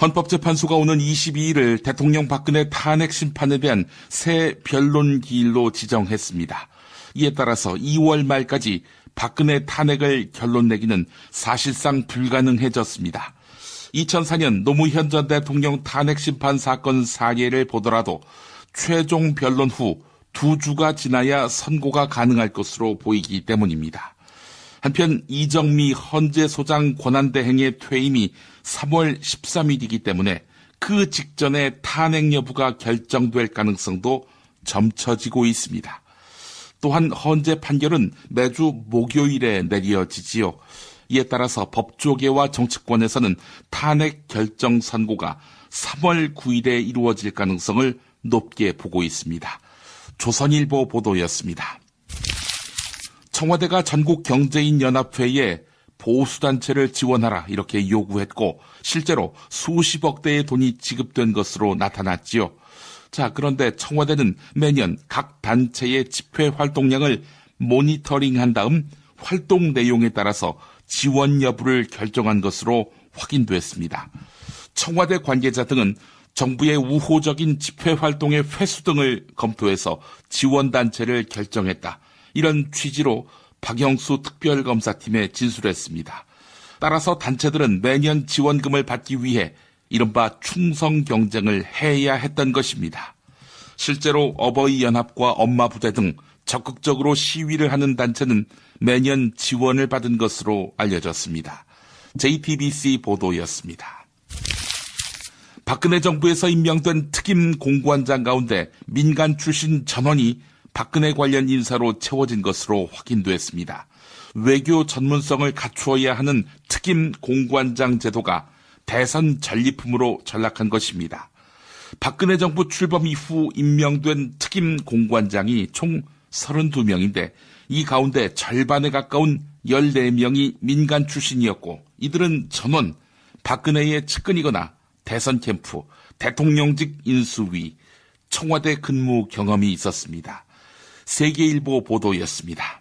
헌법재판소가 오는 22일을 대통령 박근혜 탄핵 심판에 대한 새 변론기일로 지정했습니다. 이에 따라서 2월 말까지 박근혜 탄핵을 결론 내기는 사실상 불가능해졌습니다. 2004년 노무현 전 대통령 탄핵 심판 사건 사례를 보더라도 최종 변론 후 2주가 지나야 선고가 가능할 것으로 보이기 때문입니다. 한편 이정미 헌재소장 권한대행의 퇴임이 3월 13일이기 때문에 그 직전에 탄핵 여부가 결정될 가능성도 점쳐지고 있습니다. 또한 헌재 판결은 매주 목요일에 내려지지요. 이에 따라서 법조계와 정치권에서는 탄핵 결정 선고가 3월 9일에 이루어질 가능성을 높게 보고 있습니다. 조선일보 보도였습니다. 청와대가 전국경제인연합회에 보수단체를 지원하라 이렇게 요구했고 실제로 수십억 대의 돈이 지급된 것으로 나타났지요. 자, 그런데 청와대는 매년 각 단체의 집회 활동량을 모니터링한 다음 활동 내용에 따라서 지원 여부를 결정한 것으로 확인됐습니다. 청와대 관계자 등은 정부의 우호적인 집회 활동의 횟수 등을 검토해서 지원단체를 결정했다. 이런 취지로 박영수 특별검사팀에 진술했습니다. 따라서 단체들은 매년 지원금을 받기 위해 이른바 충성 경쟁을 해야 했던 것입니다. 실제로 어버이연합과 엄마부대 등 적극적으로 시위를 하는 단체는 매년 지원을 받은 것으로 알려졌습니다. JTBC 보도였습니다. 박근혜 정부에서 임명된 특임 공관장 가운데 민간 출신 전원이 박근혜 관련 인사로 채워진 것으로 확인됐습니다. 외교 전문성을 갖추어야 하는 특임 공관장 제도가 대선 전리품으로 전락한 것입니다. 박근혜 정부 출범 이후 임명된 특임 공관장이 총 32명인데 이 가운데 절반에 가까운 14명이 민간 출신이었고 이들은 전원 박근혜의 측근이거나 대선 캠프, 대통령직 인수위, 청와대 근무 경험이 있었습니다. 세계일보 보도였습니다.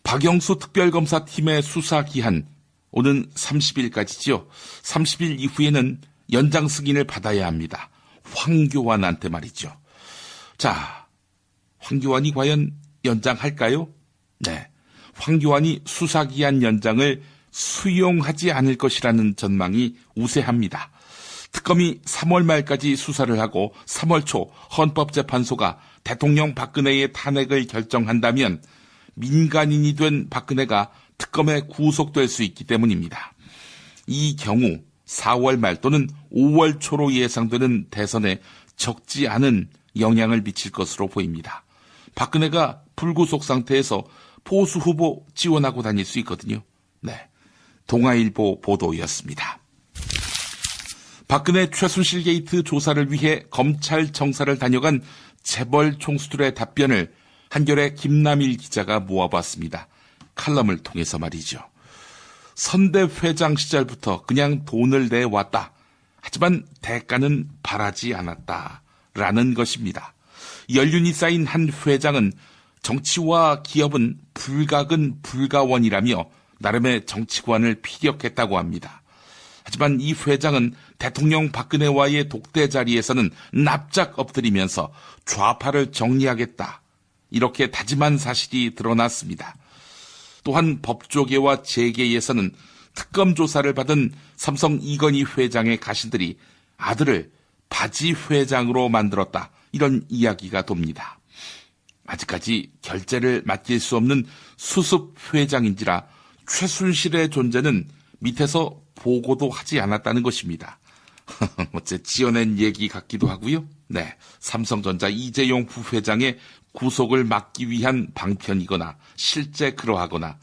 박영수 특별검사팀의 수사 기한 오는 30일까지지요. 30일 이후에는 연장 승인을 받아야 합니다. 황교안한테 말이죠. 자, 황교안이 과연 연장할까요? 네, 황교안이 수사기한 연장을 수용하지 않을 것이라는 전망이 우세합니다. 특검이 3월 말까지 수사를 하고 3월 초 헌법재판소가 대통령 박근혜의 탄핵을 결정한다면 민간인이 된 박근혜가 특검에 구속될 수 있기 때문입니다. 이 경우 4월 말 또는 5월 초로 예상되는 대선에 적지 않은 영향을 미칠 것으로 보입니다. 박근혜가 불구속 상태에서 보수 후보 지원하고 다닐 수 있거든요. 네, 동아일보 보도였습니다. 박근혜 최순실 게이트 조사를 위해 검찰청사를 다녀간 재벌 총수들의 답변을 한겨레 김남일 기자가 모아봤습니다. 칼럼을 통해서 말이죠. 선대 회장 시절부터 그냥 돈을 내왔다. 하지만 대가는 바라지 않았다라는 것입니다. 연륜이 쌓인 한 회장은 정치와 기업은 불가근 불가원이라며 나름의 정치관을 피력했다고 합니다. 하지만 이 회장은 대통령 박근혜와의 독대 자리에서는 납작 엎드리면서 좌파를 정리하겠다. 이렇게 다짐한 사실이 드러났습니다. 또한 법조계와 재계에서는 특검 조사를 받은 삼성 이건희 회장의 가신들이 아들을 바지 회장으로 만들었다. 이런 이야기가 돕니다. 아직까지 결재를 맡길 수 없는 수습 회장인지라 최순실의 존재는 밑에서 보고도 하지 않았다는 것입니다. 어째 지어낸 얘기 같기도 하고요. 네, 삼성전자 이재용 부회장의 구속을 막기 위한 방편이거나 실제 그러하거나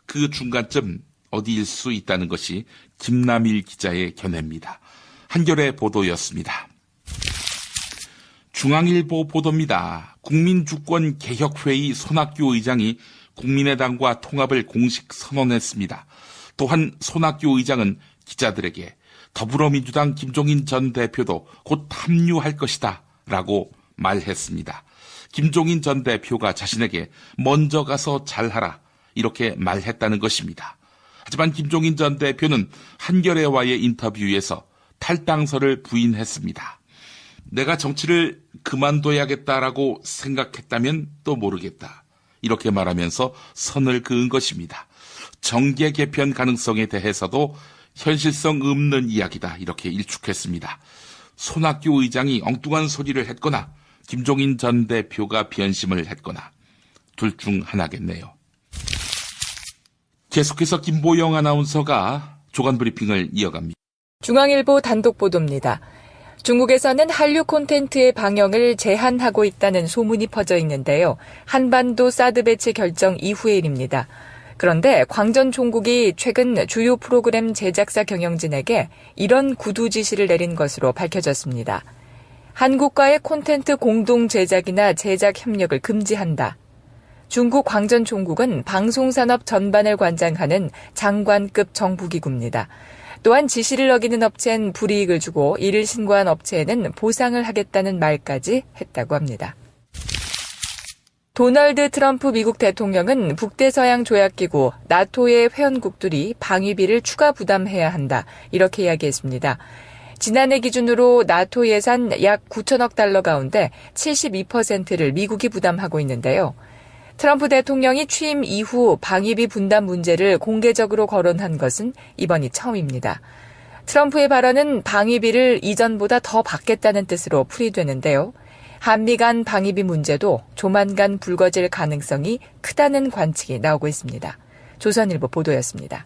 그 중간쯤 어디일 수 있다는 것이 김남일 기자의 견해입니다. 한겨레 보도였습니다. 중앙일보 보도입니다. 국민주권개혁회의 손학규 의장이 국민의당과 통합을 공식 선언했습니다. 또한 손학규 의장은 기자들에게 더불어민주당 김종인 전 대표도 곧 합류할 것이다 라고 말했습니다. 김종인 전 대표가 자신에게 먼저 가서 잘하라 이렇게 말했다는 것입니다. 하지만 김종인 전 대표는 한겨레와의 인터뷰에서 탈당설을 부인했습니다. 내가 정치를 그만둬야겠다라고 생각했다면 또 모르겠다. 이렇게 말하면서 선을 그은 것입니다. 정계 개편 가능성에 대해서도 현실성 없는 이야기다. 이렇게 일축했습니다. 손학규 의장이 엉뚱한 소리를 했거나 김종인 전 대표가 변심을 했거나 둘 중 하나겠네요. 계속해서 김보영 아나운서가 조간 브리핑을 이어갑니다. 중앙일보 단독 보도입니다. 중국에서는 한류 콘텐츠의 방영을 제한하고 있다는 소문이 퍼져 있는데요. 한반도 사드 배치 결정 이후의 일입니다. 그런데 광전 총국이 최근 주요 프로그램 제작사 경영진에게 이런 구두 지시를 내린 것으로 밝혀졌습니다. 한국과의 콘텐츠 공동 제작이나 제작 협력을 금지한다. 중국 광전 총국은 방송산업 전반을 관장하는 장관급 정부기구입니다. 또한 지시를 어기는 업체엔 불이익을 주고 이를 신고한 업체에는 보상을 하겠다는 말까지 했다고 합니다. 도널드 트럼프 미국 대통령은 북대서양 조약기구 나토의 회원국들이 방위비를 추가 부담해야 한다. 이렇게 이야기했습니다. 지난해 기준으로 나토 예산 약 9천억 달러 가운데 72%를 미국이 부담하고 있는데요. 트럼프 대통령이 취임 이후 방위비 분담 문제를 공개적으로 거론한 것은 이번이 처음입니다. 트럼프의 발언은 방위비를 이전보다 더 받겠다는 뜻으로 풀이되는데요. 한미 간 방위비 문제도 조만간 불거질 가능성이 크다는 관측이 나오고 있습니다. 조선일보 보도였습니다.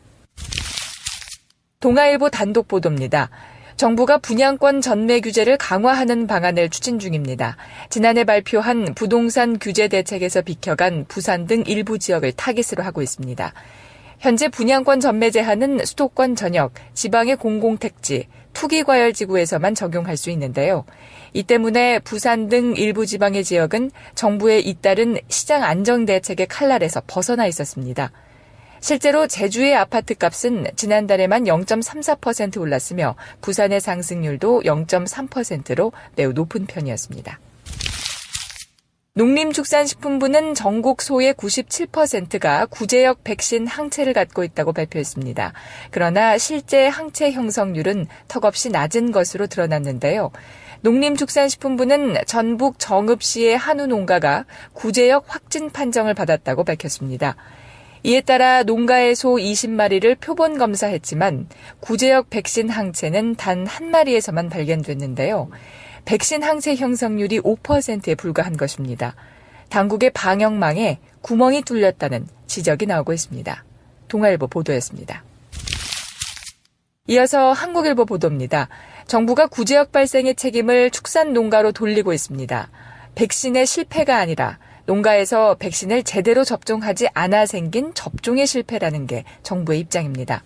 동아일보 단독 보도입니다. 정부가 분양권 전매 규제를 강화하는 방안을 추진 중입니다. 지난해 발표한 부동산 규제 대책에서 비켜간 부산 등 일부 지역을 타깃으로 하고 있습니다. 현재 분양권 전매 제한은 수도권 전역, 지방의 공공택지, 투기과열지구에서만 적용할 수 있는데요. 이 때문에 부산 등 일부 지방의 지역은 정부의 잇따른 시장 안정 대책의 칼날에서 벗어나 있었습니다. 실제로 제주의 아파트 값은 지난달에만 0.34% 올랐으며 부산의 상승률도 0.3%로 매우 높은 편이었습니다. 농림축산식품부는 전국 소의 97%가 구제역 백신 항체를 갖고 있다고 발표했습니다. 그러나 실제 항체 형성률은 턱없이 낮은 것으로 드러났는데요. 농림축산식품부는 전북 정읍시의 한우 농가가 구제역 확진 판정을 받았다고 밝혔습니다. 이에 따라 농가의 소 20마리를 표본 검사했지만 구제역 백신 항체는 단 한 마리에서만 발견됐는데요. 백신 항체 형성률이 5%에 불과한 것입니다. 당국의 방역망에 구멍이 뚫렸다는 지적이 나오고 있습니다. 동아일보 보도였습니다. 이어서 한국일보 보도입니다. 정부가 구제역 발생의 책임을 축산 농가로 돌리고 있습니다. 백신의 실패가 아니라 농가에서 백신을 제대로 접종하지 않아 생긴 접종의 실패라는 게 정부의 입장입니다.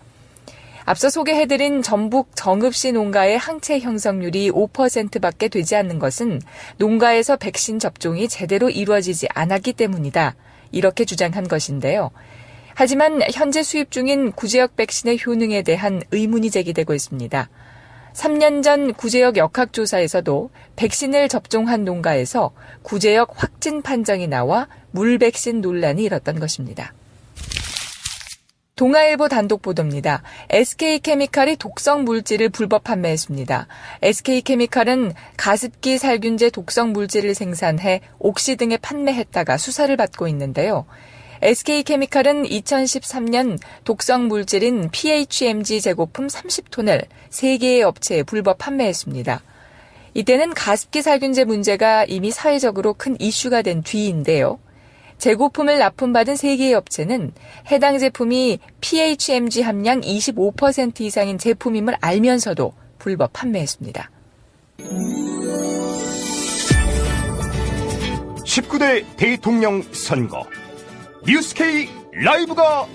앞서 소개해드린 전북 정읍시 농가의 항체 형성률이 5%밖에 되지 않는 것은 농가에서 백신 접종이 제대로 이루어지지 않았기 때문이다. 이렇게 주장한 것인데요. 하지만 현재 수입 중인 구제역 백신의 효능에 대한 의문이 제기되고 있습니다. 3년 전 구제역 역학조사에서도 백신을 접종한 농가에서 구제역 확진 판정이 나와 물백신 논란이 일었던 것입니다. 동아일보 단독 보도입니다. SK케미칼이 독성 물질을 불법 판매했습니다. SK케미칼은 가습기 살균제 독성 물질을 생산해 옥시 등에 판매했다가 수사를 받고 있는데요. SK케미칼은 2013년 독성 물질인 PHMG 제고품 30톤을 3개의 업체에 불법 판매했습니다. 이때는 가습기 살균제 문제가 이미 사회적으로 큰 이슈가 된 뒤인데요. 제고품을 납품받은 3개의 업체는 해당 제품이 PHMG 함량 25% 이상인 제품임을 알면서도 불법 판매했습니다. 19대 대통령 선거 뉴스K 라이브가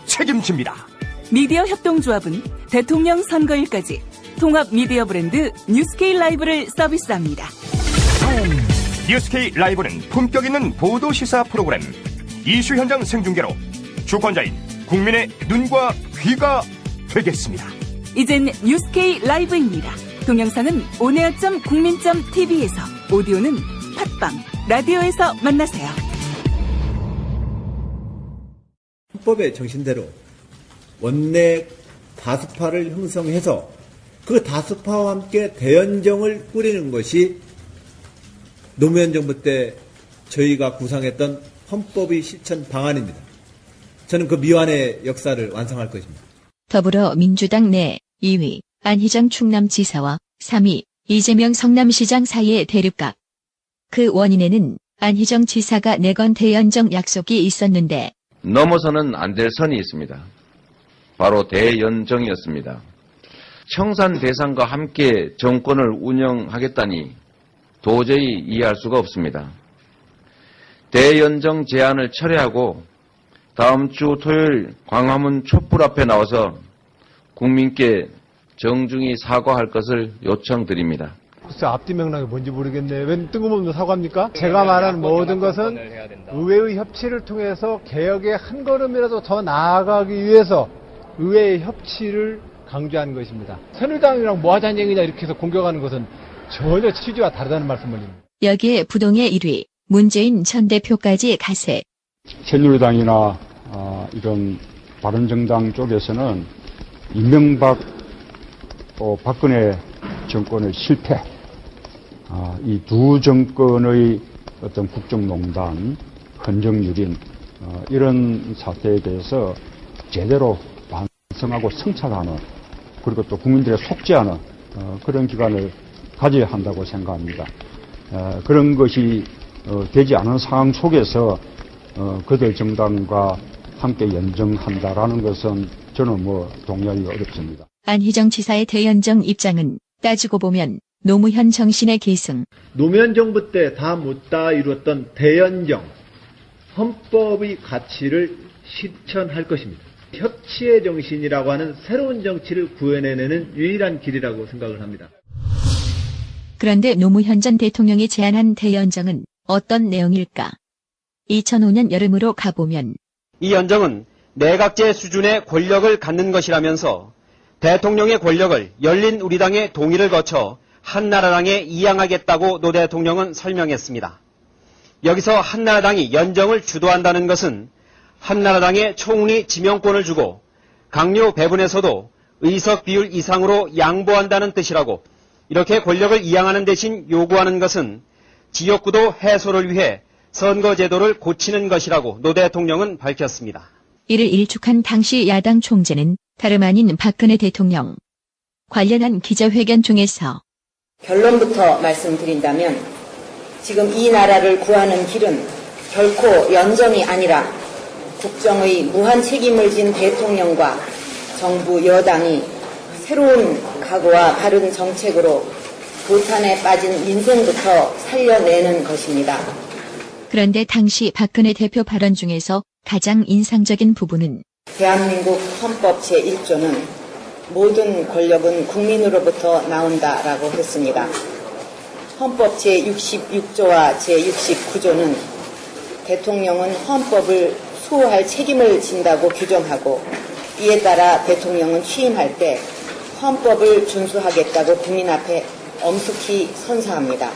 책임집니다. 미디어 협동조합은 대통령 선거일까지 통합 미디어 브랜드 뉴스K 라이브를 서비스합니다. 뉴스K 라이브는 품격 있는 보도 시사 프로그램, 이슈 현장 생중계로 주권자인 국민의 눈과 귀가 되겠습니다. 이젠 뉴스K 라이브입니다. 동영상은 온에어.국민.tv에서, 오디오는 팟빵, 라디오에서 만나세요. 헌법의 정신대로 원내 다수파를 형성해서 그 다수파와 함께 대연정을 꾸리는 것이 노무현 정부 때 저희가 구상했던 헌법의 실천 방안입니다. 저는 그 미완의 역사를 완성할 것입니다. 더불어민주당 내 2위 안희정 충남지사와 3위 이재명 성남시장 사이의 대립각. 그 원인에는 안희정 지사가 내건 대연정 약속이 있었는데 넘어서는 안 될 선이 있습니다. 바로 대연정이었습니다. 청산 대상과 함께 정권을 운영하겠다니 도저히 이해할 수가 없습니다. 대연정 제안을 철회하고 다음 주 토요일 광화문 촛불 앞에 나와서 국민께 정중히 사과할 것을 요청드립니다. 글쎄 앞뒤 맥락이 뭔지 모르겠네. 웬 뜬금없는 사과입니까? 제가 말하는 모든 것은 의회의 협치를 통해서 개혁의 한 걸음이라도 더 나아가기 위해서 의회의 협치를 강조하는 것입니다. 새누리당이랑 뭐 하자는 얘기냐 이렇게 해서 공격하는 것은 전혀 취지와 다르다는 말씀입니다. 여기에 부동의 1위 문재인 전 대표까지 가세. 새누리당이나 이런 바른정당 쪽에서는 이명박 박근혜 정권의 실패, 이 두 정권의 어떤 국정농단, 헌정유린 이런 사태에 대해서 제대로 반성하고 성찰하는, 그리고 또 국민들의 속죄하는 그런 기간을 가져야 한다고 생각합니다. 그런 것이 되지 않은 상황 속에서 그들 정당과 함께 연정한다라는 것은 저는 동의하기가 어렵습니다. 안희정 지사의 대연정 입장은 따지고 보면 노무현 정신의 계승. 노무현 정부 때 다 못다 이루었던 대연정, 헌법의 가치를 실천할 것입니다. 협치의 정신이라고 하는 새로운 정치를 구현해내는 유일한 길이라고 생각을 합니다. 그런데 노무현 전 대통령이 제안한 대연정은 어떤 내용일까? 2005년 여름으로 가보면 이 연정은 내각제 수준의 권력을 갖는 것이라면서 대통령의 권력을 열린 우리당의 동의를 거쳐 한나라당에 이양하겠다고 노 대통령은 설명했습니다. 여기서 한나라당이 연정을 주도한다는 것은 한나라당에 총리 지명권을 주고 강요 배분에서도 의석 비율 이상으로 양보한다는 뜻이라고, 이렇게 권력을 이양하는 대신 요구하는 것은 지역구도 해소를 위해 선거제도를 고치는 것이라고 노 대통령은 밝혔습니다. 이를 일축한 당시 야당 총재는 다름 아닌 박근혜 대통령. 관련한 기자회견 중에서 결론부터 말씀드린다면 지금 이 나라를 구하는 길은 결코 연정이 아니라 국정의 무한 책임을 진 대통령과 정부 여당이 새로운 각오와 바른 정책으로 도탄에 빠진 민생부터 살려내는 것입니다. 그런데 당시 박근혜 대표 발언 중에서 가장 인상적인 부분은 대한민국 헌법 제1조는 모든 권력은 국민으로부터 나온다라고 했습니다. 헌법 제66조와 제69조는 대통령은 헌법을 수호할 책임을 진다고 규정하고, 이에 따라 대통령은 취임할 때 헌법을 준수하겠다고 국민 앞에 엄숙히 선서합니다.